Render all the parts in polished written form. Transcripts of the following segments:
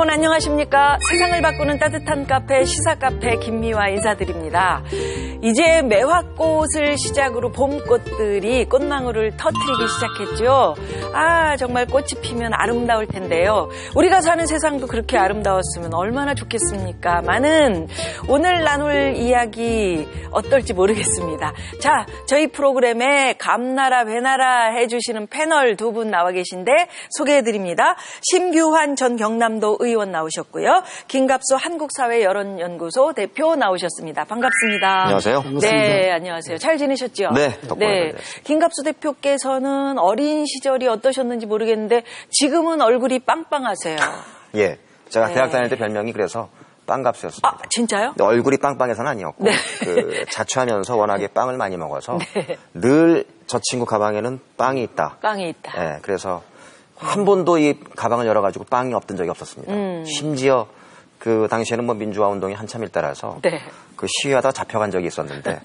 여러분 안녕하십니까? 세상을 바꾸는 따뜻한 카페 시사카페 김미화 인사드립니다. 이제 매화꽃을 시작으로 봄꽃들이 꽃망울을 터뜨리기 시작했죠. 정말 꽃이 피면 아름다울 텐데요. 우리가 사는 세상도 그렇게 아름다웠으면 얼마나 좋겠습니까?만은 오늘 나눌 이야기 어떨지 모르겠습니다. 자, 저희 프로그램에 감나라 배나라 해주시는 패널 두 분 나와 계신데 소개해드립니다. 심규환 전 경남도 의원 나오셨고요. 김갑수 한국사회여론연구소 대표 나오셨습니다. 반갑습니다. 안녕하세요. 네, 안녕하세요. 잘 지내셨죠? 네. 김갑수 대표께서는 어린 시절이 어떠셨는지 모르겠는데 지금은 얼굴이 빵빵하세요. 예, 제가 대학 다닐 때 별명이 그래서 빵갑수였습니다. 진짜요? 얼굴이 빵빵해서는 아니었고 자취하면서 워낙에 빵을 많이 먹어서 늘 저 친구 가방에는 빵이 있다. 예, 그래서 한 번도 이 가방을 열어가지고 빵이 없던 적이 없었습니다. 심지어 그 당시에는 뭐 민주화 운동이 한참일 따라서 그 시위하다 잡혀간 적이 있었는데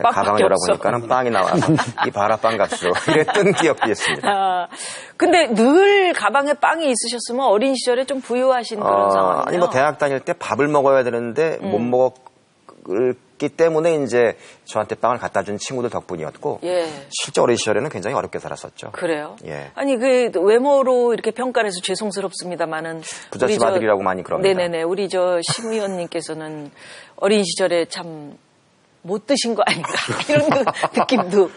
가방을 열어보니까는 빵이 나와서 이 바라 빵갑수 이랬던 기억도 있습니다. 근데 늘 가방에 빵이 있으셨으면 어린 시절에 좀 부유하신 그런 상황이에요. 아니 뭐 대학 다닐 때 밥을 먹어야 되는데 못 먹었기 때문에 이제 저한테 빵을 갖다 준 친구들 덕분이었고 실제 어린 시절에는 굉장히 어렵게 살았었죠. 그래요? 예. 아니 그 외모로 이렇게 평가를 해서 죄송스럽습니다만은 부잣집 아들이라고 많이 그럽니다. 네네네. 우리 저 심 의원님께서는 어린 시절에 참 못 드신 거 아닌가 이런 그 느낌도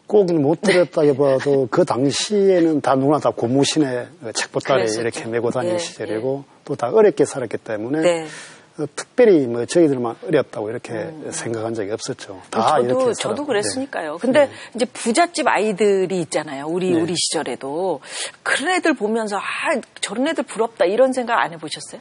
꼭 못 들었다기보다도 그 당시에는 다 누구나 다 고무신에 책보따리 이렇게 메고 다니는 시절이고 또 다 어렵게 살았기 때문에 특별히 뭐 저희들만 어렸다고 이렇게 생각한 적이 없었죠. 다 이렇게 저도 그랬으니까요. 근데 이제 부잣집 아이들이 있잖아요. 우리 시절에도 그런 애들 보면서 저런 애들 부럽다 이런 생각 안 해보셨어요?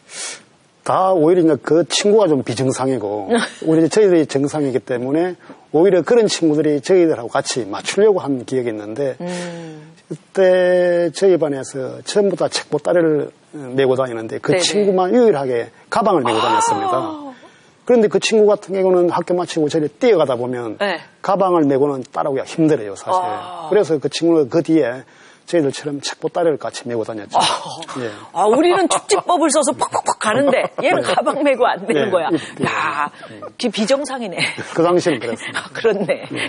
다 오히려 이제 그 친구가 좀 비정상이고 오히려 저희들이 정상이기 때문에 오히려 그런 친구들이 저희들하고 같이 맞추려고 한 기억이 있는데 그때 저희 반에서 전부 다 책보따리를 메고 다니는데 그 친구만 유일하게 가방을 메고 다녔습니다. 그런데 그 친구 같은 경우는 학교 마치고 저리 뛰어가다 보면 가방을 메고는 따라오기가 힘들어요, 사실. 그래서 그 친구는 그 뒤에 저희들처럼 책보따리를 같이 메고 다녔죠. 우리는 축지법을 써서 팍팍팍 가는데 얘는 가방 메고 안 되는 거야. 비정상이네. 그 당시는 그랬습니다.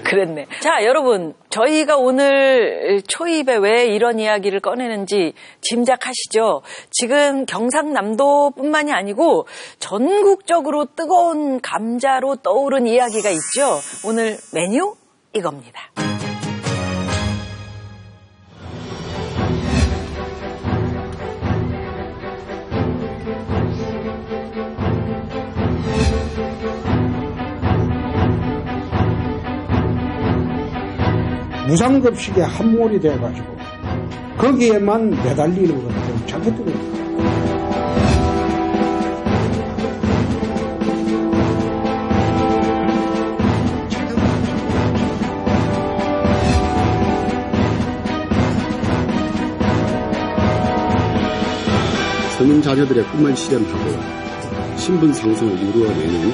그랬네. 자, 여러분, 저희가 오늘 초입에 왜 이런 이야기를 꺼내는지 짐작하시죠? 지금 경상남도뿐만이 아니고 전국적으로 뜨거운 감자로 떠오른 이야기가 있죠. 오늘 메뉴 이겁니다. 무상급식에 함몰이 돼가지고 거기에만 매달리는 건 좀 잘못된 서민 자녀들의 꿈을 실현하고 신분 상승을 이루어내는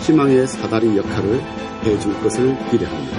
희망의 사다리 역할을 해줄 것을 기대합니다.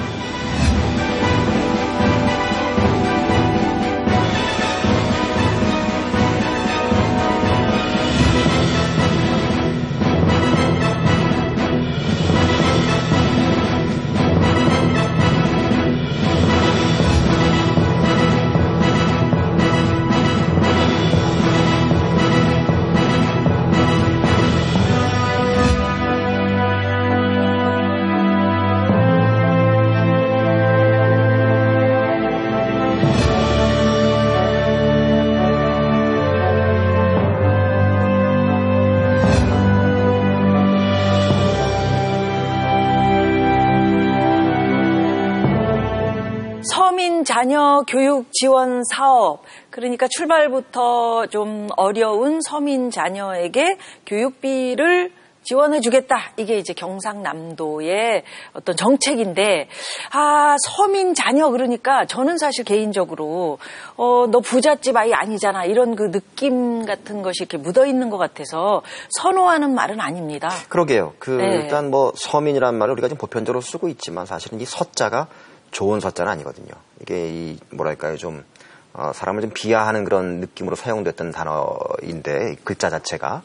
자녀 교육 지원 사업, 그러니까 출발부터 좀 어려운 서민 자녀에게 교육비를 지원해주겠다. 이게 이제 경상남도의 어떤 정책인데, 서민 자녀 그러니까 저는 사실 개인적으로 너 부잣집 아이 아니잖아 이런 그 느낌 같은 것이 이렇게 묻어 있는 것 같아서 선호하는 말은 아닙니다. 그러게요. 일단 뭐 서민이라는 말을 우리가 좀 보편적으로 쓰고 있지만 사실은 이 서자가 좋은 서자는 아니거든요. 이게 뭐랄까요, 좀 사람을 좀 비하하는 그런 느낌으로 사용됐던 단어인데 글자 자체가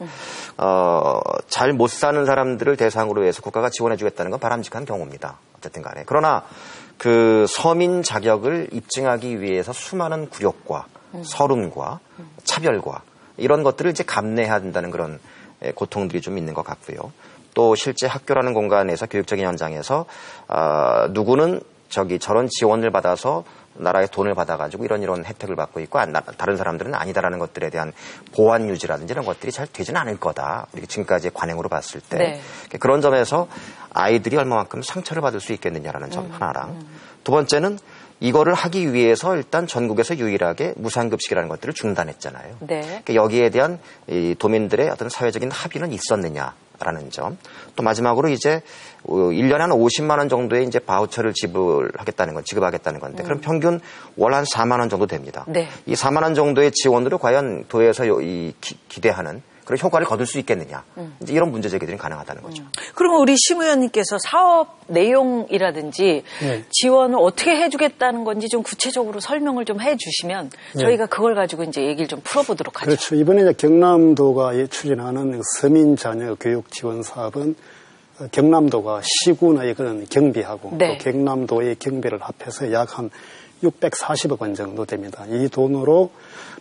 잘 못 사는 사람들을 대상으로 해서 국가가 지원해주겠다는 건 바람직한 경우입니다. 어쨌든 간에. 그러나 그 서민 자격을 입증하기 위해서 수많은 굴욕과 서름과 차별과 이런 것들을 이제 감내해야 된다는 그런 고통들이 좀 있는 것 같고요. 또 실제 학교라는 공간에서 교육적인 현장에서 누구는 저런 지원을 받아서 나라의 돈을 받아가지고 이런 혜택을 받고 있고 다른 사람들은 아니다라는 것들에 대한 보완 유지라든지 이런 것들이 잘 되지는 않을 거다. 우리가 지금까지의 관행으로 봤을 때 네. 그런 점에서 아이들이 얼마만큼 상처를 받을 수 있겠느냐라는 점 하나랑 두 번째는 이거를 하기 위해서 일단 전국에서 유일하게 무상급식이라는 것들을 중단했잖아요. 네. 그러니까 여기에 대한 이 도민들의 어떤 사회적인 합의는 있었느냐라는 점. 또 마지막으로 이제 1년에 한 50만 원 정도의 이제 바우처를 지급하겠다는 건데 그럼 평균 월 한 4만 원 정도 됩니다. 네. 이 4만 원 정도의 지원으로 과연 도에서 기대하는 그런 효과를 거둘 수 있겠느냐. 이제 이런 문제 제기들이 가능하다는 거죠. 그러면 우리 심 의원님께서 사업 내용이라든지 네. 지원을 어떻게 해주겠다는 건지 좀 구체적으로 설명을 좀 해주시면 저희가 그걸 가지고 이제 얘기를 좀 풀어보도록 하죠. 그렇죠. 이번에 이제 경남도가 추진하는 서민 자녀 교육 지원 사업은 경남도가 시군의 그런 경비하고 네. 또 경남도의 경비를 합해서 약 한 640억 원 정도 됩니다. 이 돈으로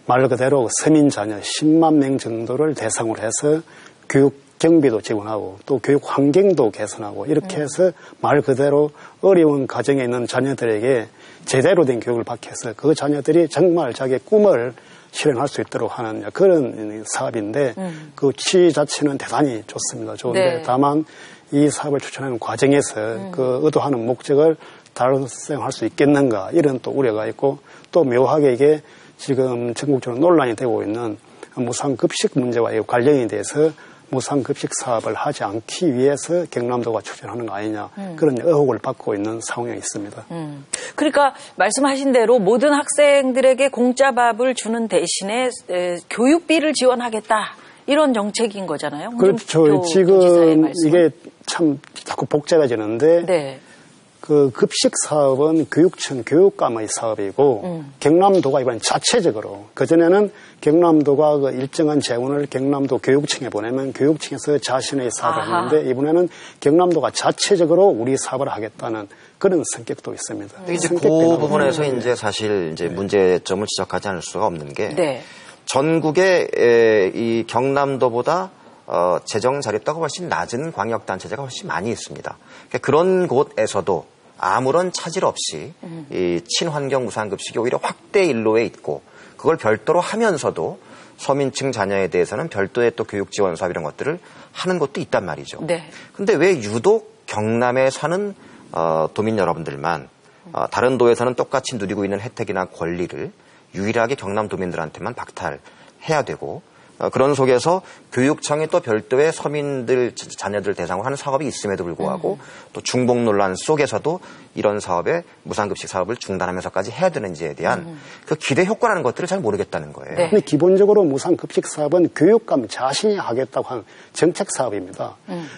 말 그대로 서민 자녀 10만 명 정도를 대상으로 해서 교육 경비도 지원하고 또 교육 환경도 개선하고 이렇게 해서 말 그대로 어려운 가정에 있는 자녀들에게 제대로 된 교육을 받게 해서 그 자녀들이 정말 자기의 꿈을 실현할 수 있도록 하는 그런 사업인데 그 취지 자체는 대단히 좋습니다. 좋은데 네. 다만 이 사업을 추진하는 과정에서 그 의도하는 목적을 달성할 수 있겠는가 이런 또 우려가 있고 또 묘하게 이게 지금 전국적으로 논란이 되고 있는 무상급식 문제와 관련이 돼서 무상급식 사업을 하지 않기 위해서 경남도가 추진하는 거 아니냐 그런 의혹을 받고 있는 상황에 있습니다. 그러니까 말씀하신 대로 모든 학생들에게 공짜 밥을 주는 대신에 교육비를 지원하겠다. 이런 정책인 거잖아요. 그렇죠. 지금 이게 참 자꾸 복잡해지는데 네. 그 급식 사업은 교육청 교육감의 사업이고 경남도가 이번 자체적으로 그전에는 경남도가 그 일정한 재원을 경남도 교육청에 보내면 교육청에서 자신의 사업을 했는데 이번에는 경남도가 자체적으로 우리 사업을 하겠다는 그런 성격도 있습니다. 이제 그 부분에서 이제 사실 이제 문제점을 지적하지 않을 수가 없는 게 네. 전국에 이 경남도보다 재정 자립도가 훨씬 낮은 광역단체제가 훨씬 많이 있습니다. 그러니까 그런 곳에서도 아무런 차질 없이 이 친환경 무상급식이 오히려 확대 일로에 있고 그걸 별도로 하면서도 서민층 자녀에 대해서는 별도의 또 교육 지원 사업 이런 것들을 하는 것도 있단 말이죠. 네. 근데 왜 유독 경남에 사는 도민 여러분들만 다른 도에서는 똑같이 누리고 있는 혜택이나 권리를 유일하게 경남 도민들한테만 박탈해야 되고 그런 속에서 교육청이 또 별도의 서민들 자녀들 대상으로 하는 사업이 있음에도 불구하고 또 중복 논란 속에서도 이런 사업에 무상급식 사업을 중단하면서까지 해야 되는지에 대한 그 기대 효과라는 것들을 잘 모르겠다는 거예요. 네. 근데 기본적으로 무상급식 사업은 교육감 자신이 하겠다고 한 정책 사업입니다.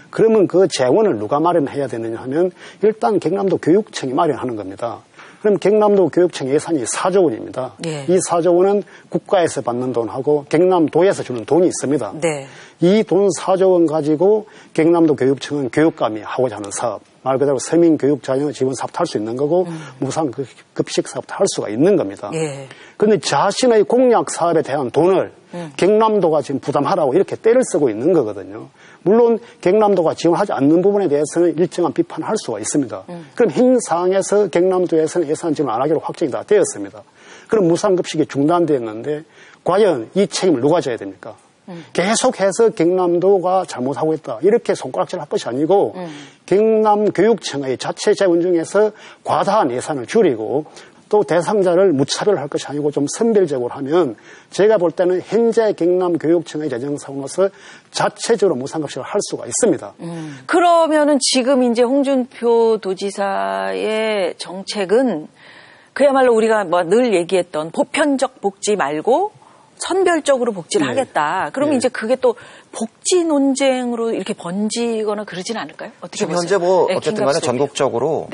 그러면 그 재원을 누가 마련해야 되느냐 하면 일단 경남도 교육청이 마련하는 겁니다. 그럼 경남도 교육청 예산이 4조 원입니다. 예. 이 4조 원은 국가에서 받는 돈하고 경남도에서 주는 돈이 있습니다. 네. 이 돈 4조 원 가지고 경남도 교육청은 교육감이 하고자 하는 사업, 말 그대로 서민 교육 자녀 지원 사업도 할 수 있는 거고 무상급식 사업도 할 수가 있는 겁니다. 그런데 자신의 공약 사업에 대한 돈을 경남도가 지금 부담하라고 이렇게 떼를 쓰고 있는 거거든요. 물론 경남도가 지원하지 않는 부분에 대해서는 일정한 비판을 할 수가 있습니다. 그럼 현 상황에서 경남도에서는 예산 지원 안 하기로 확정이 다 되었습니다. 그럼 무상급식이 중단되었는데 과연 이 책임을 누가 져야 됩니까? 계속해서 경남도가 잘못하고 있다. 이렇게 손가락질 할 것이 아니고 경남교육청의 자체 재원 중에서 과다한 예산을 줄이고 또 대상자를 무차별할 것이 아니고 좀 선별적으로 하면 제가 볼 때는 현재 경남교육청의 재정상으로서 자체적으로 무상급식을 할 수가 있습니다. 그러면은 지금 이제 홍준표 도지사의 정책은 그야말로 우리가 뭐 늘 얘기했던 보편적 복지 말고 선별적으로 복지를 하겠다. 그러면 이제 그게 또 복지 논쟁으로 이렇게 번지거나 그러진 않을까요? 어떻게 지금 보세요? 현재 뭐 어쨌든 간에 전국적으로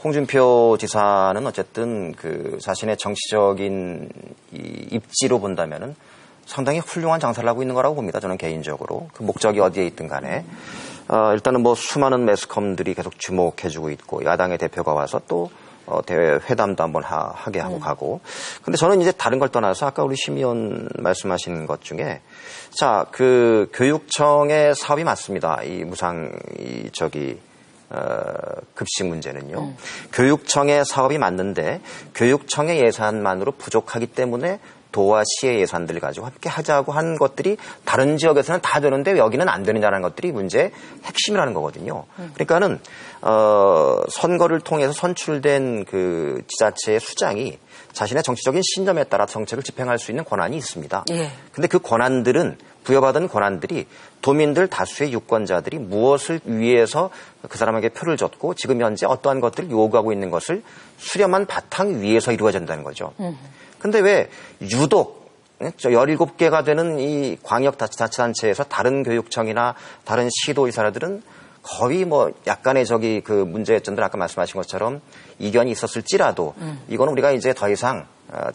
홍준표 지사는 어쨌든 그 자신의 정치적인 이 입지로 본다면은 상당히 훌륭한 장사를 하고 있는 거라고 봅니다. 저는 개인적으로. 그 목적이 어디에 있든 간에. 일단은 뭐 수많은 매스컴들이 계속 주목해주고 있고, 야당의 대표가 와서 또 대회 회담도 한번 하게 하고 가고. 근데 저는 이제 다른 걸 떠나서 아까 우리 심 의원 말씀하신 것 중에, 자, 그 교육청의 사업이 맞습니다. 이 무상, 급식 문제는요. 교육청의 사업이 맞는데, 교육청의 예산만으로 부족하기 때문에 도와 시의 예산들을 가지고 함께 하자고 한 것들이 다른 지역에서는 다 되는데 여기는 안 되느냐는 것들이 문제의 핵심이라는 거거든요. 그러니까는 선거를 통해서 선출된 그 지자체의 수장이 자신의 정치적인 신념에 따라 정책을 집행할 수 있는 권한이 있습니다. 근데 그 권한들은 부여받은 권한들이 도민들 다수의 유권자들이 무엇을 위해서 그 사람에게 표를 줬고 지금 현재 어떠한 것들을 요구하고 있는 것을 수렴한 바탕 위에서 이루어진다는 거죠. 근데 왜 유독 17개가 되는 이 광역자치단체에서 다른 교육청이나 다른 시도의사들은 거의 뭐 약간의 그 문제점들 아까 말씀하신 것처럼 이견이 있었을지라도 이건 우리가 이제 더 이상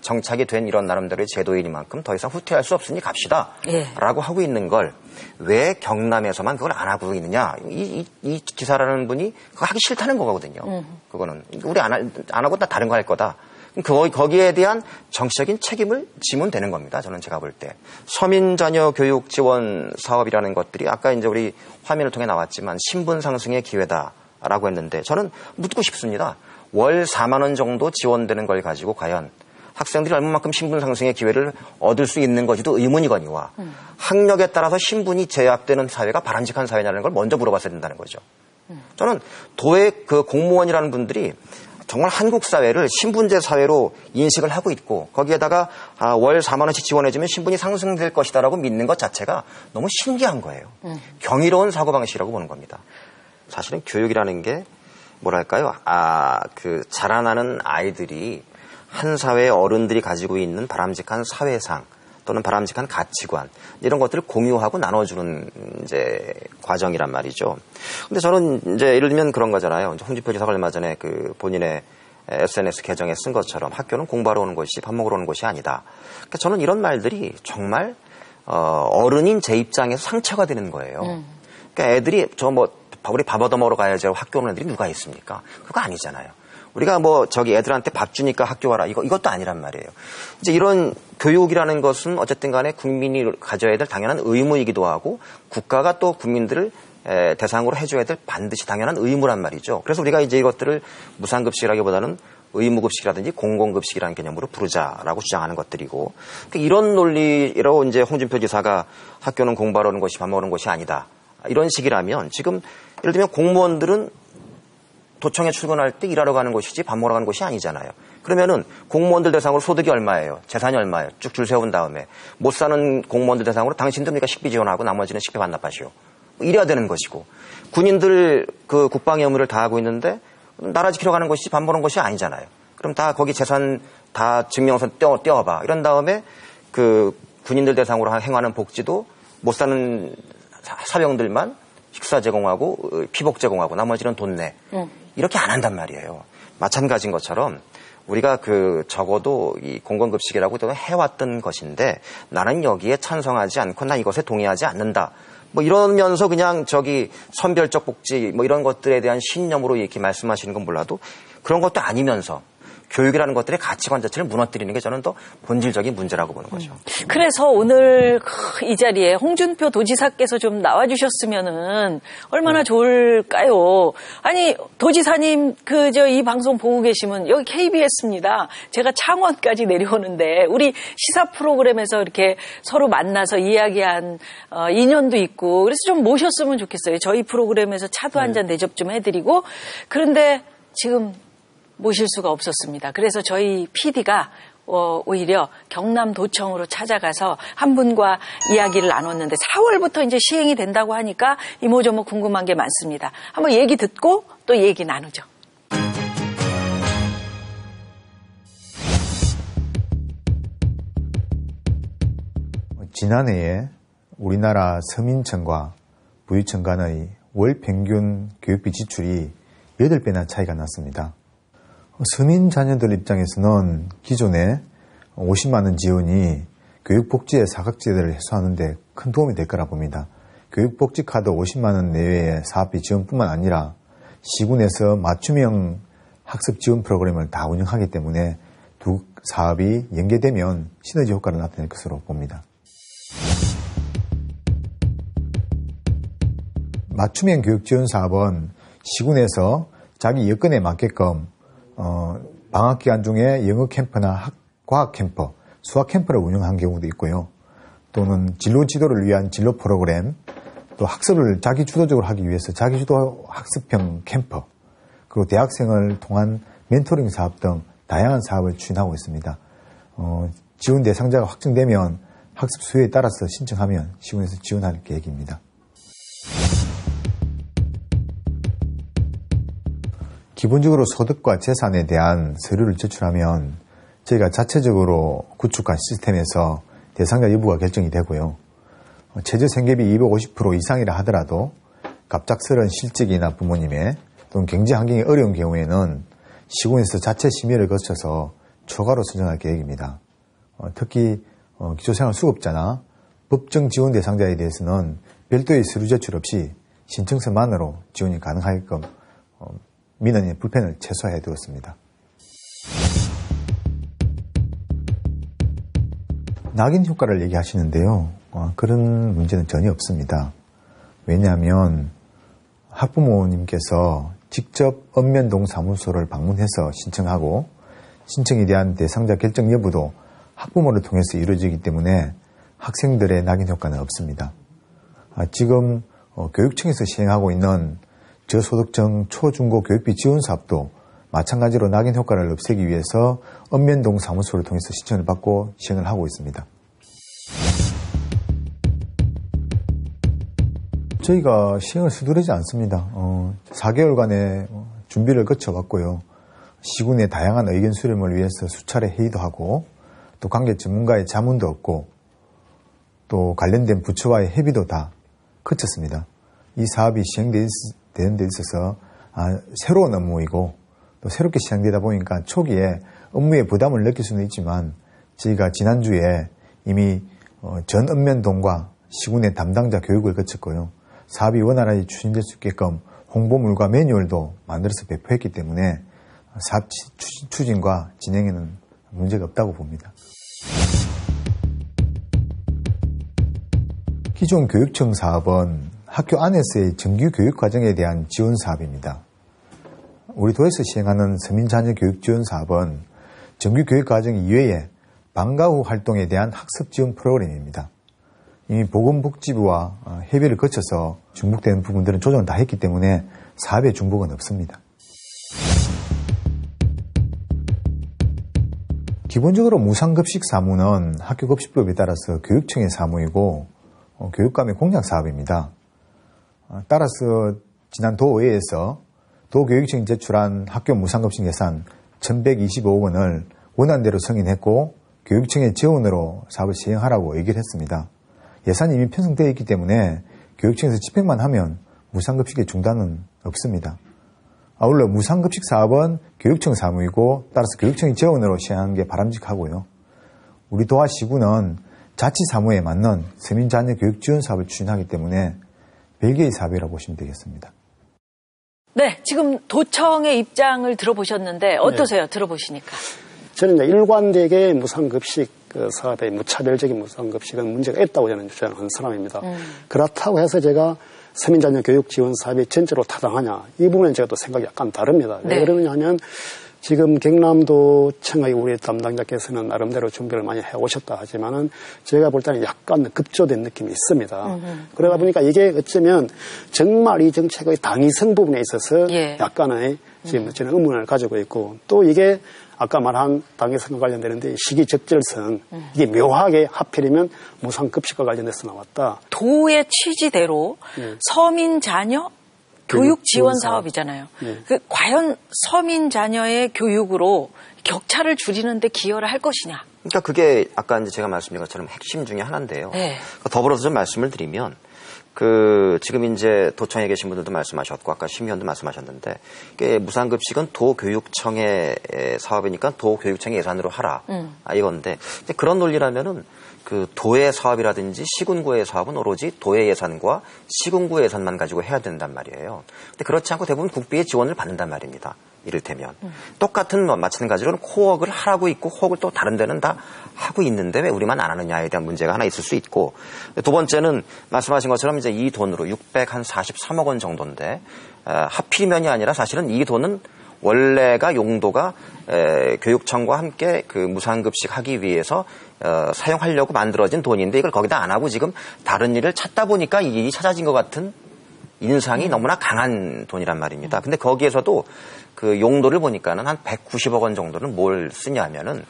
정착이 된 이런 나름대로의 제도이니만큼 더 이상 후퇴할 수 없으니 갑시다 라고 하고 있는 걸 왜 경남에서만 그걸 안 하고 있느냐. 이 기사라는 분이 그거 하기 싫다는 거거든요. 그거는 우리 안 하고 다 다른 거 할 거다. 거기에 대한 정치적인 책임을 지면 되는 겁니다. 저는 제가 볼 때. 서민 자녀 교육 지원 사업이라는 것들이 아까 이제 우리 화면을 통해 나왔지만 신분 상승의 기회다라고 했는데 저는 묻고 싶습니다. 월 4만 원 정도 지원되는 걸 가지고 과연 학생들이 얼마만큼 신분 상승의 기회를 얻을 수 있는 건지도 의문이거니와 학력에 따라서 신분이 제약되는 사회가 바람직한 사회냐는 걸 먼저 물어봤어야 된다는 거죠. 저는 도의 그 공무원이라는 분들이 정말 한국 사회를 신분제 사회로 인식을 하고 있고 거기에다가 월 4만 원씩 지원해주면 신분이 상승될 것이다라고 믿는 것 자체가 너무 신기한 거예요. 경이로운 사고방식이라고 보는 겁니다. 사실은 교육이라는 게 뭐랄까요? 그 자라나는 아이들이 한 사회의 어른들이 가지고 있는 바람직한 사회상 또는 바람직한 가치관 이런 것들을 공유하고 나눠주는 이제 과정이란 말이죠. 근데 저는 이제 예를 들면 그런 거잖아요. 홍준표 지사가 얼마 전에 그 본인의 SNS 계정에 쓴 것처럼 학교는 공부하러 오는 곳이 밥 먹으러 오는 곳이 아니다. 그러니까 저는 이런 말들이 정말 어른인 제 입장에서 상처가 되는 거예요. 그러니까 애들이 우리 밥 얻어 먹으러 가야지 학교 오는 애들이 누가 있습니까? 그거 아니잖아요. 우리가 애들한테 밥 주니까 학교 와라. 이것도 아니란 말이에요. 이제 이런 교육이라는 것은 어쨌든 간에 국민이 가져야 될 당연한 의무이기도 하고 국가가 또 국민들을 대상으로 해줘야 될 반드시 당연한 의무란 말이죠. 그래서 우리가 이제 이것들을 무상급식이라기보다는 의무급식이라든지 공공급식이라는 개념으로 부르자라고 주장하는 것들이고 그러니까 이런 논리로 이제 홍준표 지사가 학교는 공부하러 오는 곳이 밥 먹는 곳이 아니다. 이런 식이라면 지금 예를 들면 공무원들은 도청에 출근할 때 일하러 가는 곳이지 밥 먹으러 가는 곳이 아니잖아요. 그러면은 공무원들 대상으로 소득이 얼마예요? 재산이 얼마예요? 쭉 줄 세운 다음에 못 사는 공무원들 대상으로 당신들 그러니까 식비 지원하고 나머지는 식비 반납하시오. 이래야 되는 것이고 군인들 그 국방의 의무를 다하고 있는데 나라 지키러 가는 것이지 밥 먹는 것이 아니잖아요. 그럼 다 거기 재산 다 증명서 떼어봐. 이런 다음에 그 군인들 대상으로 행하는 복지도 못 사는 사병들만 식사 제공하고 피복 제공하고 나머지는 돈 내. 이렇게 안 한단 말이에요. 마찬가지인 것처럼 우리가 적어도 이 공공급식이라고 해왔던 것인데 나는 여기에 찬성하지 않고 나 이것에 동의하지 않는다. 이러면서 그냥 선별적 복지 이런 것들에 대한 신념으로 이렇게 말씀하시는 건 몰라도 그런 것도 아니면서 교육이라는 것들의 가치관 자체를 무너뜨리는 게 저는 더 본질적인 문제라고 보는 거죠. 그래서 오늘 이 자리에 홍준표 도지사께서 좀 나와주셨으면은 얼마나 좋을까요? 아니 도지사님 이 방송 보고 계시면 여기 KBS입니다. 제가 창원까지 내려오는데 우리 시사 프로그램에서 이렇게 서로 만나서 이야기한 인연도 있고 그래서 좀 모셨으면 좋겠어요. 저희 프로그램에서 차도 한 잔 대접 좀 해드리고 그런데 지금 모실 수가 없었습니다. 그래서 저희 PD가 오히려 경남도청으로 찾아가서 한 분과 이야기를 나눴는데 4월부터 이제 시행이 된다고 하니까 이모저모 궁금한 게 많습니다. 한번 얘기 듣고 또 얘기 나누죠. 지난해에 우리나라 서민층과 부유층 간의 월 평균 교육비 지출이 8배나 차이가 났습니다. 서민 자녀들 입장에서는 기존에 50만 원 지원이 교육복지의 사각지대를 해소하는 데 큰 도움이 될 거라 봅니다. 교육복지 카드 50만 원 내외의 사업비 지원뿐만 아니라 시군에서 맞춤형 학습 지원 프로그램을 다 운영하기 때문에 두 사업이 연계되면 시너지 효과를 나타낼 것으로 봅니다. 맞춤형 교육 지원 사업은 시군에서 자기 여건에 맞게끔 방학 기간 중에 영어 캠프나 과학 캠프, 수학 캠프를 운영한 경우도 있고요. 또는 진로 지도를 위한 진로 프로그램, 또 학습을 자기 주도적으로 하기 위해서 자기 주도 학습형 캠프, 그리고 대학생을 통한 멘토링 사업 등 다양한 사업을 추진하고 있습니다. 지원 대상자가 확정되면 학습 수요에 따라서 신청하면 시군에서 지원할 계획입니다. 기본적으로 소득과 재산에 대한 서류를 제출하면 저희가 자체적으로 구축한 시스템에서 대상자 여부가 결정이 되고요. 최저 생계비 250% 이상이라 하더라도 갑작스러운 실직이나 부모님의 또는 경제 환경이 어려운 경우에는 시군에서 자체 심의를 거쳐서 초과로 선정할 계획입니다. 특히 기초생활수급자나 법정 지원 대상자에 대해서는 별도의 서류 제출 없이 신청서만으로 지원이 가능하게끔 민원인의 불편을 최소화해 두었습니다. 낙인 효과를 얘기하시는데요. 그런 문제는 전혀 없습니다. 왜냐하면 학부모님께서 직접 읍면동사무소를 방문해서 신청하고 신청에 대한 대상자 결정 여부도 학부모를 통해서 이루어지기 때문에 학생들의 낙인 효과는 없습니다. 지금 교육청에서 시행하고 있는 저소득층 초중고 교육비 지원 사업도 마찬가지로 낙인 효과를 없애기 위해서 읍면동 사무소를 통해서 신청을 받고 시행을 하고 있습니다. 저희가 시행을 서두르지 않습니다. 4개월간의 준비를 거쳐왔고요. 시군의 다양한 의견 수렴을 위해서 수차례 회의도 하고 또 관계 전문가의 자문도 얻고 또 관련된 부처와의 협의도 다 거쳤습니다. 이 사업이 시행되는 데 있어서 새로운 업무이고 또 새롭게 시행되다 보니까 초기에 업무의 부담을 느낄 수는 있지만 저희가 지난주에 이미 전 읍면동과 시군의 담당자 교육을 거쳤고요. 사업이 원활하게 추진될 수 있게끔 홍보물과 매뉴얼도 만들어서 배포했기 때문에 사업 추진과 진행에는 문제가 없다고 봅니다. 기존 교육청 사업은 학교 안에서의 정규 교육 과정에 대한 지원 사업입니다. 우리 도에서 시행하는 서민자녀 교육 지원 사업은 정규 교육 과정 이외에 방과 후 활동에 대한 학습 지원 프로그램입니다. 이미 보건복지부와 협의를 거쳐서 중복되는 부분들은 조정을 다 했기 때문에 사업의 중복은 없습니다. 기본적으로 무상급식 사무는 학교급식법에 따라서 교육청의 사무이고 교육감의 공약 사업입니다. 따라서 지난 도의회에서 도교육청이 제출한 학교 무상급식 예산 1,125억 원을 원안대로 승인했고 교육청의 지원으로 사업을 시행하라고 얘기를 했습니다. 예산이 이미 편성되어 있기 때문에 교육청에서 집행만 하면 무상급식의 중단은 없습니다. 아울러 무상급식 사업은 교육청 사무이고 따라서 교육청의 지원으로 시행하는 게 바람직하고요. 우리 도하시군은 자치사무에 맞는 서민자녀 교육 지원 사업을 추진하기 때문에 별개의 사업이라고 보시면 되겠습니다. 네, 지금 도청의 입장을 들어보셨는데 어떠세요? 네. 들어보시니까. 저는 이제 일관되게 무상급식 사업의 무차별적인 무상급식은 문제가 있다고 저는 주장하는 사람입니다. 그렇다고 해서 제가 서민자녀 교육 지원 사업이 전체로 타당하냐 이 부분은 제가 또 생각이 약간 다릅니다. 네. 왜 그러느냐 하면 지금 경남도청의 우리 담당자께서는 나름대로 준비를 많이 해오셨다 하지만은 제가 볼 때는 약간 급조된 느낌이 있습니다. 그러다 보니까 이게 어쩌면 정말 이 정책의 당위성 부분에 있어서 약간의 지금 저는 의문을 가지고 있고 또 이게 아까 말한 당위성과 관련되는데 시기 적절성 이게 묘하게 하필이면 무상급식과 관련돼서 나왔다. 도의 취지대로 서민 자녀 교육 지원 사업이잖아요. 과연 서민 자녀의 교육으로 격차를 줄이는 데 기여를 할 것이냐. 그러니까 그게 아까 이제 제가 말씀드린 것처럼 핵심 중에 하나인데요. 네. 더불어서 좀 말씀을 드리면 지금 이제 도청에 계신 분들도 말씀하셨고, 아까 심의원도 말씀하셨는데, 무상급식은 도교육청의 사업이니까 도교육청의 예산으로 하라. 이건데, 그런 논리라면은, 도의 사업이라든지 시군구의 사업은 오로지 도의 예산과 시군구의 예산만 가지고 해야 된단 말이에요. 근데 그렇지 않고 대부분 국비의 지원을 받는단 말입니다. 이를테면. 똑같은 마찬가지로 코웍을 하라고 있고 호웍을 또 다른 데는 다 하고 있는데 왜 우리만 안 하느냐에 대한 문제가 하나 있을 수 있고, 두 번째는 말씀하신 것처럼 이제 이 돈으로 643억 원 정도인데, 하필이면이 아니라 사실은 이 돈은 원래가 용도가 교육청과 함께 무상급식 하기 위해서 사용하려고 만들어진 돈인데, 이걸 거기다 안 하고 지금 다른 일을 찾다 보니까 이 일이 찾아진 것 같은 인상이 너무나 강한 돈이란 말입니다. 근데 거기에서도 용도를 보니까는 한 190억 원 정도는 뭘 쓰냐면은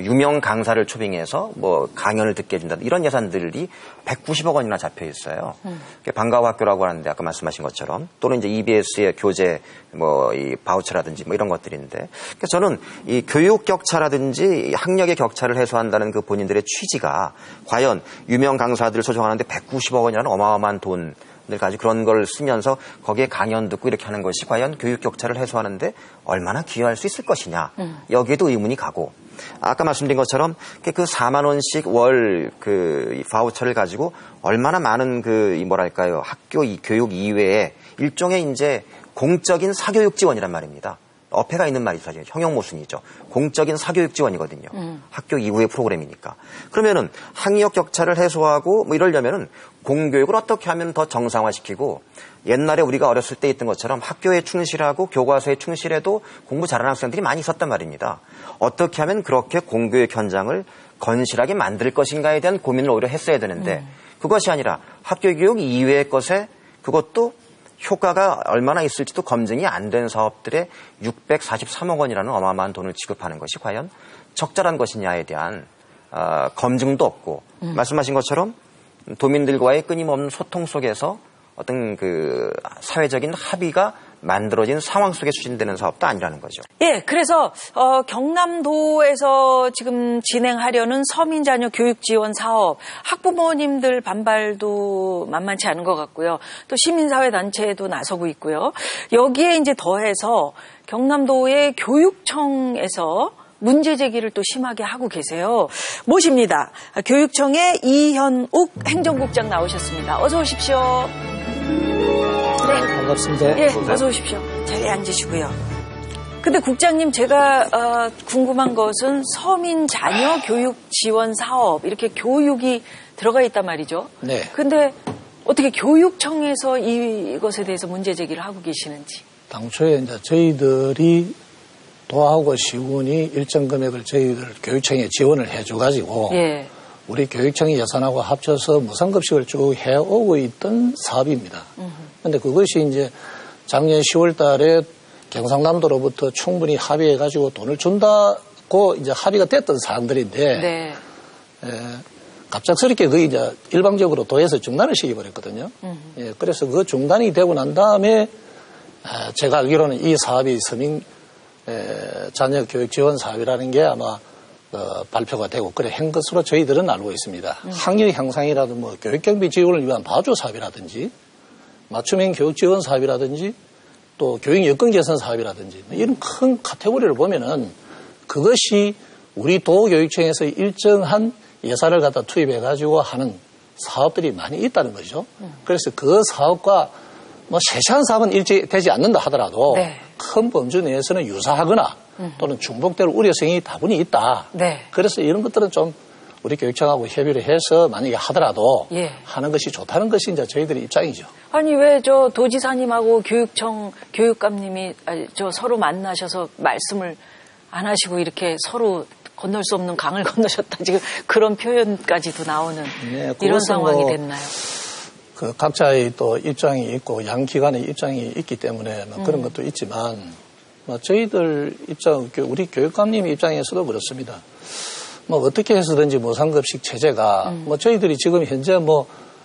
유명 강사를 초빙해서 강연을 듣게 해준다, 이런 예산들이 190억 원이나 잡혀 있어요. 방과후 학교라고 하는데 아까 말씀하신 것처럼, 또는 이제 EBS의 교재 이 바우처라든지 이런 것들인데, 그래서 저는 이 교육 격차라든지 학력의 격차를 해소한다는 본인들의 취지가 과연 유명 강사들을 초청하는데 190억 원이라는 어마어마한 돈 가지고 그런 걸 쓰면서 거기에 강연 듣고 이렇게 하는 것이 과연 교육 격차를 해소하는데 얼마나 기여할 수 있을 것이냐, 여기에도 의문이 가고, 아까 말씀드린 것처럼 4만 원씩 월 바우처를 가지고 얼마나 많은 학교 교육 이외에 일종의 이제 공적인 사교육 지원이란 말입니다. 어폐가 있는 말이죠. 사실 형용 모순이죠. 공적인 사교육 지원이거든요. 학교 이후의 프로그램이니까. 그러면은 학력 격차를 해소하고 이러려면은 공교육을 어떻게 하면 더 정상화시키고, 옛날에 우리가 어렸을 때 있던 것처럼 학교에 충실하고 교과서에 충실해도 공부 잘하는 학생들이 많이 있었단 말입니다. 어떻게 하면 그렇게 공교육 현장을 건실하게 만들 것인가에 대한 고민을 오히려 했어야 되는데, 그것이 아니라 학교 교육 이외의 것에, 그것도 효과가 얼마나 있을지도 검증이 안 된 사업들에 643억 원이라는 어마어마한 돈을 지급하는 것이 과연 적절한 것이냐에 대한 검증도 없고, 말씀하신 것처럼 도민들과의 끊임없는 소통 속에서 어떤 사회적인 합의가 만들어진 상황 속에 추진되는 사업도 아니라는 거죠. 예, 그래서 경남도에서 지금 진행하려는 서민자녀 교육 지원 사업, 학부모님들 반발도 만만치 않은 것 같고요. 또 시민사회 단체도 나서고 있고요. 여기에 이제 더해서 경남도의 교육청에서 문제 제기를 또 심하게 하고 계세요. 모십니다. 교육청의 이현욱 행정국장 나오셨습니다. 어서 오십시오. 네, 반갑습니다. 예, 어서 오십시오. 자리에 앉으시고요. 근데 국장님, 제가 궁금한 것은 서민 자녀 교육 지원 사업, 이렇게 교육이 들어가 있단 말이죠. 네. 근데 어떻게 교육청에서 이것에 대해서 문제 제기를 하고 계시는지. 당초에 이제 저희들이 도하고 시군이 일정 금액을 저희들 교육청에 지원을 해줘가지고, 예, 우리 교육청의 예산하고 합쳐서 무상급식을 쭉 해오고 있던 사업입니다. 그런데 그것이 이제 작년 10월 달에 경상남도로부터 충분히 합의해가지고 돈을 준다고 이제 합의가 됐던 사항들인데, 네, 갑작스럽게 그게 이제 일방적으로 도에서 중단을 시켜버렸거든요. 예, 그래서 그 중단이 되고 난 다음에 제가 알기로는 이 사업이 서민 자녀 교육 지원 사업이라는 게 아마 발표가 되고 그래 한 것으로 저희들은 알고 있습니다. 학력 향상이라든 교육 경비 지원을 위한 바주 사업이라든지 맞춤형 교육 지원 사업이라든지 또 교육 여건 개선 사업이라든지 이런 큰 카테고리를 보면은 그것이 우리 도교육청에서 일정한 예산을 갖다 투입해 가지고 하는 사업들이 많이 있다는 거죠. 그래서 그 사업과 세세한 사업은 일치되지 않는다 하더라도, 네, 큰 범주 내에서는 유사하거나 또는 중복될 우려성이 다분히 있다. 네. 그래서 이런 것들은 좀 우리 교육청하고 협의를 해서 만약에 하더라도, 예, 하는 것이 좋다는 것이 이제 저희들의 입장이죠. 아니, 왜 도지사님하고 교육청 교육감님이 서로 만나셔서 말씀을 안 하시고 이렇게 서로 건널 수 없는 강을 건너셨다, 지금 그런 표현까지도 나오는, 네, 이런 상황이 됐나요? 각자의 또 입장이 있고 양 기관의 입장이 있기 때문에 그런 것도 있지만, 저희들 입장, 우리 교육감님 입장에서도 그렇습니다. 어떻게 해서든지 무상급식 체제가 저희들이 지금 현재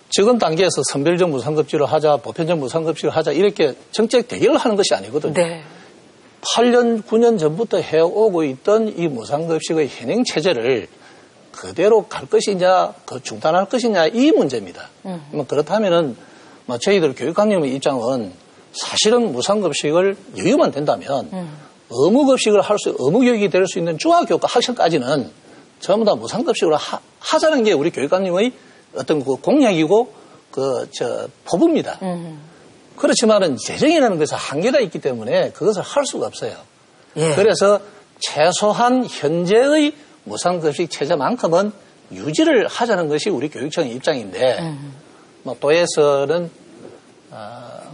지금 단계에서 선별적 무상급식을 하자, 보편적 무상급식을 하자, 이렇게 정책 대결을 하는 것이 아니거든요. 네. 8년, 9년 전부터 해오고 있던 이 무상급식의 현행 체제를 그대로 갈 것이냐, 중단할 것이냐, 이 문제입니다. 그렇다면은, 저희들 교육감님의 입장은 사실은 무상급식을 여유만 된다면, 의무급식을 의무교육이 될 수 있는 중학교과 학생까지는 전부 다 무상급식으로 하자는 게 우리 교육감님의 어떤 그 공약이고, 포부입니다. 그렇지만은 재정이라는 것에 한계가 있기 때문에 그것을 할 수가 없어요. 예. 그래서 최소한 현재의 무상급식 체제만큼은 유지를 하자는 것이 우리 교육청의 입장인데, 도에서는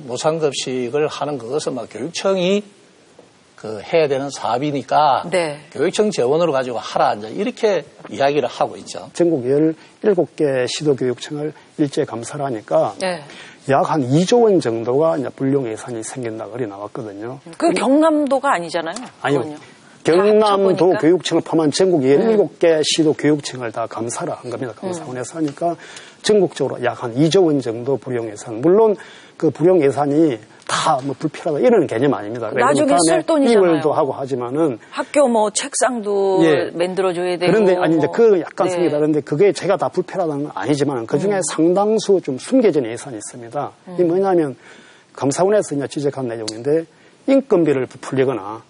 무상급식을 하는 그것은 교육청이 해야 되는 사업이니까 네. 교육청 재원으로 가지고 하라 이렇게 이야기를 하고 있죠. 전국 17개 시도교육청을 일제 감사를 하니까 네. 약 한 2조 원 정도가 이제 불용 예산이 생긴다고 그리 나왔거든요. 그 경남도가 아니잖아요. 아니요. 경남도 교육청을 포함한 전국 17개 시도 교육청을 다 감사를 한 겁니다. 감사원에서 하니까 전국적으로 약 한 2조 원 정도 불용 예산. 물론 그 불용 예산이 다 불필요하다 이런 개념 아닙니다. 나중에 쓸 돈이잖아요. 이월도 하고 하지만은 학교 책상도 예. 만들어줘야 되고. 그런데 아니 이제 그 약간 네. 생각이 다른데 그게 제가 다 불필요하다는 건 아니지만 그 중에 상당수 좀 숨겨진 예산이 있습니다. 이게 뭐냐면 감사원에서 이제 지적한 내용인데 인건비를 부풀리거나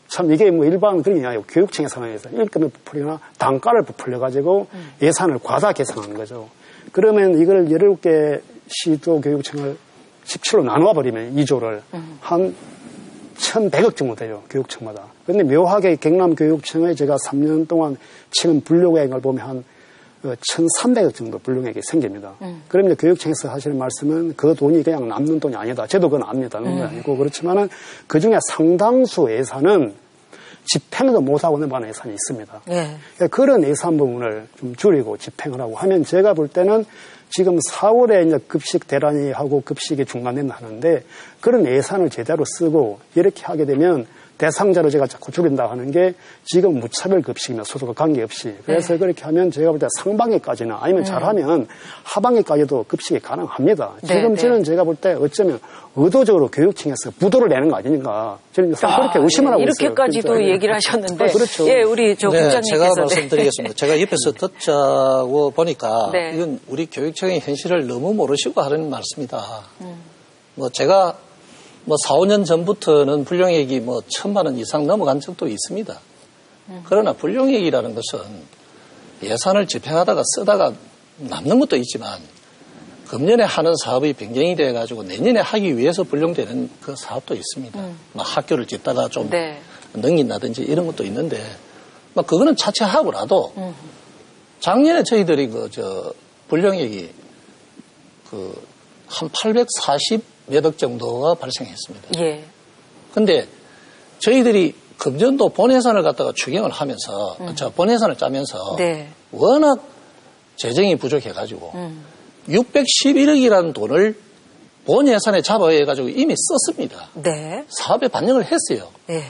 참 이게 일반 그런 게 아니고 교육청의 상황에서 인건비를 부풀리거나 단가를 부풀려가지고 예산을 과다 계산하는 거죠. 그러면 이걸 17개 시도 교육청을 17로 나누어 버리면 2조를 한 1,100억 정도 돼요. 교육청마다. 그런데 묘하게 경남교육청에 제가 3년 동안 지금 불용액을 보면 한 1,300억 정도 불용액이 생깁니다. 그러면 교육청에서 하시는 말씀은 그 돈이 그냥 남는 돈이 아니다. 저도 그건 압니다. 남는 건 아니고. 그렇지만은 그 중에 상당수 예산은 집행도 못하고 넘어가는 예산이 있습니다. 네. 그러니까 그런 예산 부분을 좀 줄이고 집행을 하고 하면 제가 볼 때는 지금 4월에 이제 급식 대란이 하고 급식이 중단된다 하는데 그런 예산을 제대로 쓰고 이렇게 하게 되면 대상자로 제가 자꾸 줄인다 하는 게 지금 무차별 급식이나 소속과 관계없이 그래서 네. 그렇게 하면 제가 볼 때 상반기까지나 아니면 잘하면 하반기까지도 급식이 가능합니다. 네, 지금 네. 저는 제가 볼 때 어쩌면 의도적으로 교육청에서 부도를 내는 거 아닌가 저는 그렇게 의심을 하고 있어요. 이렇게까지도 얘기를 하셨는데 그렇죠. 예, 우리 국장님께서 제가 말씀드리겠습니다. 제가 옆에서 듣자고 보니까 네. 이건 우리 교육청의 현실을 너무 모르시고 하는 말씀이다. 제가 4, 5년 전부터는 불용액이 1,000만 원 이상 넘어간 적도 있습니다. 그러나 불용액이라는 것은 예산을 집행하다가 쓰다가 남는 것도 있지만 금년에 하는 사업이 변경이 돼가지고 내년에 하기 위해서 불용되는 그 사업도 있습니다. 학교를 짓다가 좀 네. 넘긴다든지 이런 것도 있는데 그거는 차치하고라도 작년에 저희들이 불용액이 한 840몇억 정도가 발생했습니다. 예. 근데 저희들이 금년도 본예산을 갖다가 추경을 하면서, 본예산을 짜면서, 네. 워낙 재정이 부족해가지고, 611억이라는 돈을 본예산에 잡아해가지고 이미 썼습니다. 네. 사업에 반영을 했어요. 네.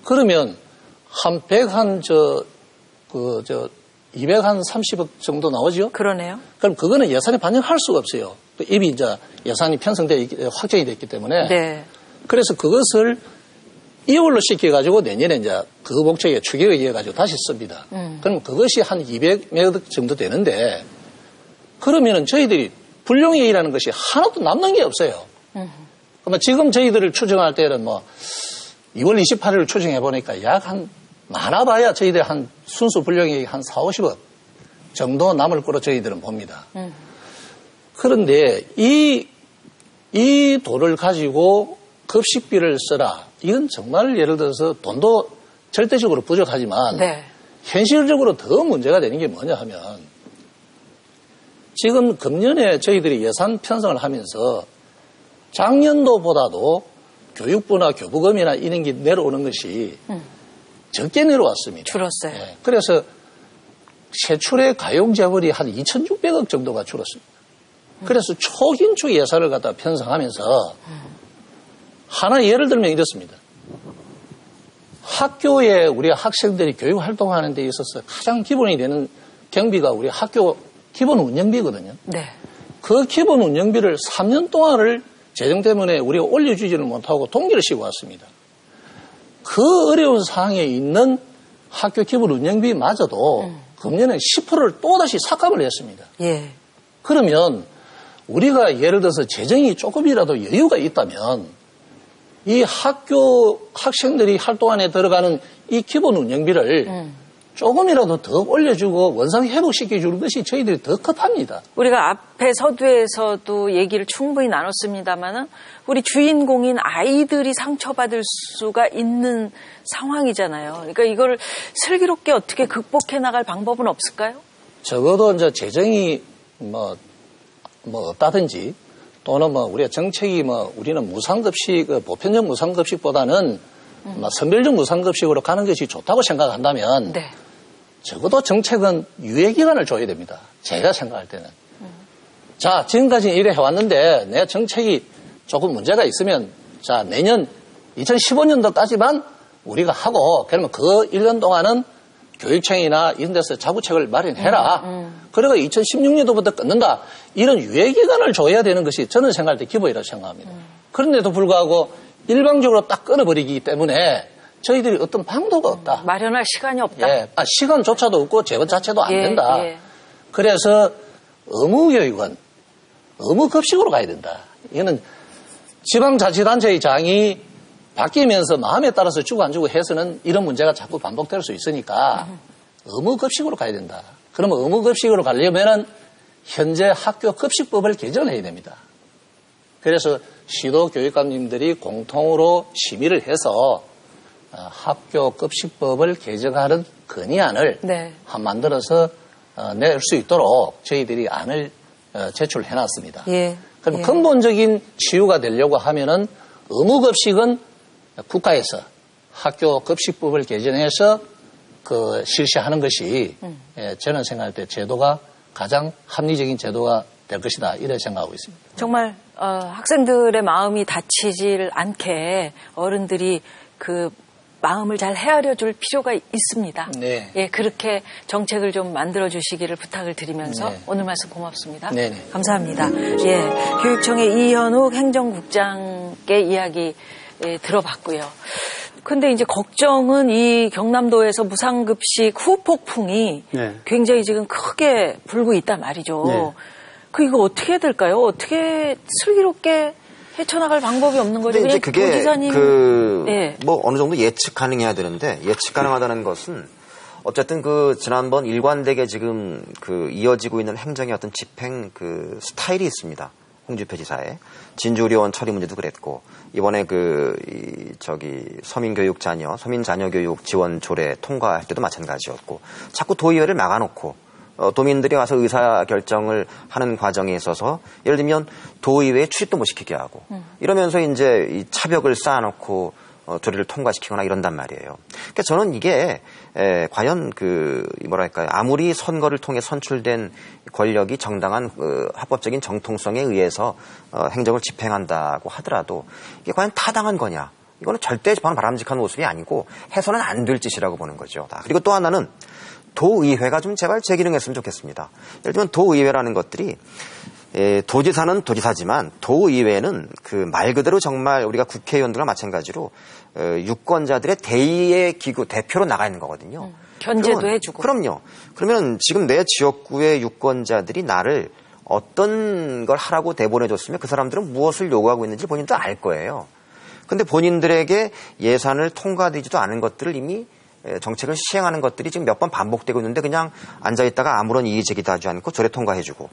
그러면, 한 230억 정도 나오죠? 그러네요. 그럼 그거는 예산에 반영할 수가 없어요. 이미 이제 예산이 확정이 됐기 때문에. 네. 그래서 그것을 2월로 시켜가지고 내년에 이제 그 목적에 추경에 의해가지고 다시 씁니다. 그럼 그것이 한 200억 정도 되는데 그러면은 저희들이 불용액이라는 것이 하나도 남는 게 없어요. 그러면 지금 저희들을 추정할 때는 2월 28일을 추정해 보니까 약 많아봐야 저희들 순수 불용액이 한 4, 50억 정도 남을 거로 저희들은 봅니다. 그런데 이 돈을 가지고 급식비를 써라. 이건 정말 예를 들어서 돈도 절대적으로 부족하지만 네. 현실적으로 더 문제가 되는 게 뭐냐 하면 지금 금년에 저희들이 예산 편성을 하면서 작년도보다도 교육부나 교부금이나 이런 게 내려오는 것이 적게 내려왔습니다. 줄었어요. 네. 그래서 세출의 가용재벌이 한 2,600억 정도가 줄었습니다. 그래서 초긴축 예산을 갖다 편성하면서 하나 예를 들면 이렇습니다. 학교에 우리 학생들이 교육 활동하는 데 있어서 가장 기본이 되는 경비가 우리 학교 기본 운영비거든요. 네. 그 기본 운영비를 3년 동안을 재정 때문에 우리가 올려주지를 못하고 동기를 씌고 왔습니다. 그 어려운 상황에 있는 학교 기본 운영비마저도 금년에 10%를 또다시 삭감을 했습니다. 예. 그러면 우리가 예를 들어서 재정이 조금이라도 여유가 있다면 이 학교 학생들이 활동안에 들어가는 이 기본 운영비를 조금이라도 더 올려주고 원상 회복시켜주는 것이 저희들이 더 급합니다. 우리가 앞에 서두에서도 얘기를 충분히 나눴습니다만은 우리 주인공인 아이들이 상처받을 수가 있는 상황이잖아요. 그러니까 이걸 슬기롭게 어떻게 극복해 나갈 방법은 없을까요? 적어도 이제 재정이 뭐 없다든지 또는 우리가 정책이 우리는 무상급식, 보편적 무상급식보다는 선별적 무상급식으로 가는 것이 좋다고 생각한다면 네. 적어도 정책은 유예기간을 줘야 됩니다. 제가 생각할 때는. 자, 지금까지 이래 해왔는데 내 정책이 조금 문제가 있으면 자, 내년 2015년도까지만 우리가 하고 그러면 그 1년 동안은 교육청이나 이런 데서 자구책을 마련해라. 그리고 2016년도부터 끊는다. 이런 유예기간을 줘야 되는 것이 저는 생각할 때 기본이라고 생각합니다. 그런데도 불구하고 일방적으로 딱 끊어버리기 때문에 저희들이 어떤 방도가 없다. 마련할 시간이 없다. 예, 시간조차도 없고 재원 자체도 안 예, 된다. 예. 그래서 의무교육은 의무급식으로 가야 된다. 이거는 지방자치단체의 장이 바뀌면서 마음에 따라서 주고 안 주고 해서는 이런 문제가 자꾸 반복될 수 있으니까 의무급식으로 가야 된다. 그러면 의무급식으로 가려면은 현재 학교급식법을 개정해야 됩니다. 그래서 시도교육감님들이 공통으로 심의를 해서 학교급식법을 개정하는 건의안을 네. 만들어서 낼 수 있도록 저희들이 안을 제출해놨습니다. 예. 그럼 예. 근본적인 치유가 되려고 하면은 의무급식은 국가에서 학교급식법을 개정해서 실시하는 것이 저는 생각할 때 제도가 가장 합리적인 제도가 될 것이다. 이렇게 생각하고 있습니다. 정말 학생들의 마음이 다치질 않게 어른들이 그 마음을 잘 헤아려 줄 필요가 있습니다. 네. 예, 그렇게 정책을 좀 만들어 주시기를 부탁을 드리면서 네. 오늘 말씀 고맙습니다. 네네. 감사합니다. 예, 교육청의 이현욱 행정국장의 이야기 들어봤고요. 근데 이제 걱정은 이 경남도에서 무상급식 후폭풍이 네. 굉장히 지금 크게 불고 있단 말이죠. 네. 이거 어떻게 해야 될까요? 어떻게 슬기롭게 헤쳐나갈 방법이 없는 거죠. 근데 이제 그게 도지사님, 예. 어느 정도 예측 가능해야 되는데 예측 가능하다는 것은 어쨌든 지난번 일관되게 지금 이어지고 있는 행정의 어떤 집행 스타일이 있습니다. 홍준표 지사의 진주의료원 처리 문제도 그랬고 이번에 서민 자녀 교육 지원 조례 통과할 때도 마찬가지였고 자꾸 도의회를 막아놓고 도민들이 와서 의사 결정을 하는 과정에 있어서 예를 들면 도의회에 출입도 못 시키게 하고 이러면서 이제 이 차벽을 쌓아놓고 조례를 통과시키거나 이런단 말이에요. 그러니까 저는 이게 과연 아무리 선거를 통해 선출된 권력이 정당한 합법적인 정통성에 의해서 행정을 집행한다고 하더라도 이게 과연 타당한 거냐? 이거는 절대 바람직한 모습이 아니고 해서는 안 될 짓이라고 보는 거죠. 그리고 또 하나는 도의회가 좀 제발 재기능했으면 좋겠습니다. 예를 들면 도의회라는 것들이 도지사는 도지사지만 도의회는 말 그대로 정말 우리가 국회의원들과 마찬가지로 유권자들의 대의의 기구 대표로 나가 있는 거거든요. 견제도 해주고. 그럼요. 그러면 지금 내 지역구의 유권자들이 나를 어떤 걸 하라고 내보내줬으면 그 사람들은 무엇을 요구하고 있는지 본인도 알 거예요. 근데 본인들에게 예산을 통과되지도 않은 것들을 이미 정책을 시행하는 것들이 지금 몇 번 반복되고 있는데 그냥 앉아있다가 아무런 이의 제기도 하지 않고 조례 통과해주고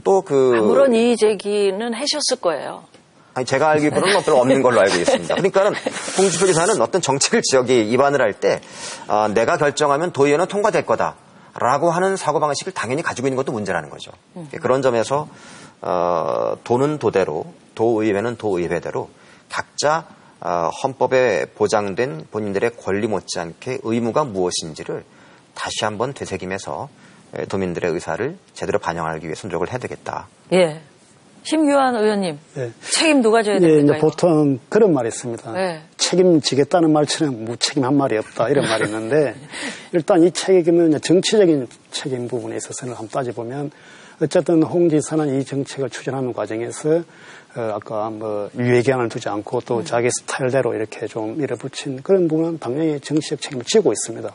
또 아무런 이의 제기는 하셨을 거예요. 아니 제가 알기로는 별로 없는 걸로 알고 있습니다. 그러니까는 홍준표 지사는 어떤 정책을 지역이 위반을 할 때 내가 결정하면 도의회는 통과될 거다라고 하는 사고방식을 당연히 가지고 있는 것도 문제라는 거죠. 그런 점에서 도는 도대로 도의회는 도의회대로 각자 헌법에 보장된 본인들의 권리 못지않게 의무가 무엇인지를 다시 한번 되새김해서 도민들의 의사를 제대로 반영하기 위해 노력을 해야 되겠다. 예. 심규환 의원님, 네. 책임 누가 져야 됩니까? 이제 보통 그런 말이 있습니다. 네. 책임지겠다는 말처럼 무책임한 말이 없다 이런 말이 있는데 일단 이 책임은 정치적인 책임 부분에 있어서는 한번 따져보면 어쨌든 홍 지사는 이 정책을 추진하는 과정에서 아까 뭐 유예기한을 두지 않고 또 자기 스타일대로 이렇게 좀 밀어붙인 그런 부분은 당연히 정치적 책임을 지고 있습니다.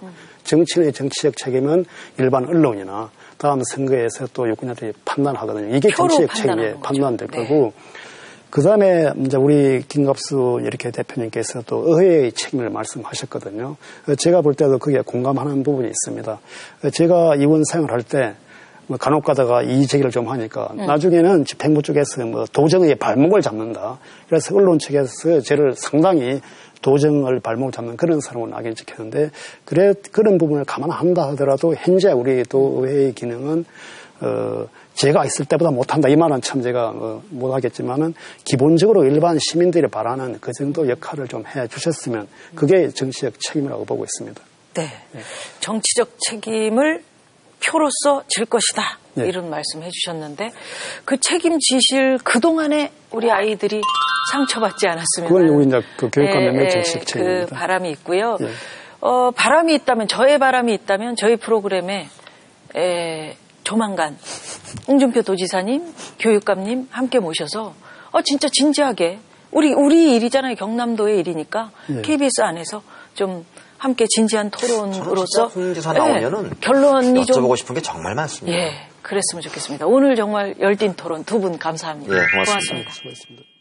정치인의 정치적 책임은 일반 언론이나 다음 선거에서 또 유권자들이 판단하거든요. 이게 정치적 책임이 판단될 거고 그 다음에 이제 우리 김갑수 이렇게 대표님께서 또 의회의 책임을 말씀하셨거든요. 제가 볼 때도 그게 공감하는 부분이 있습니다. 제가 의원 생활할 때 간혹 가다가 이의 제기를 좀 하니까 나중에는 집행부 쪽에서 뭐 도정의 발목을 잡는다. 그래서 언론 측에서 저를 상당히 도정을 발목을 잡는 그런 사람으로 낙인찍혔는데 그런 부분을 감안한다 하더라도 현재 우리 도의회의 기능은 제가 있을 때보다 못한다. 이 말은 참 제가 못하겠지만은 기본적으로 일반 시민들이 바라는 그 정도 역할을 좀 해 주셨으면 그게 정치적 책임이라고 보고 있습니다. 네. 정치적 책임을 표로서 질 것이다. 네. 이런 말씀 해주셨는데 그 책임지실 그동안에 우리 아이들이 상처받지 않았으면 그건 우리 이제 그 교육감 몇몇 정치적 책임입니다. 그 바람이 있고요. 네. 바람이 있다면 저의 바람이 있다면 저희 프로그램에 조만간 홍준표 도지사님, 교육감님 함께 모셔서 진짜 진지하게 우리 일이잖아요. 경남도의 일이니까 네. KBS 안에서 좀 함께 진지한 토론으로서 홍 지사 나오면은 결론이 여쭤보고 싶은 게 정말 많습니다. 예, 그랬으면 좋겠습니다. 오늘 정말 열띤 토론 두 분 감사합니다. 예, 고맙습니다. 수고하셨습니다.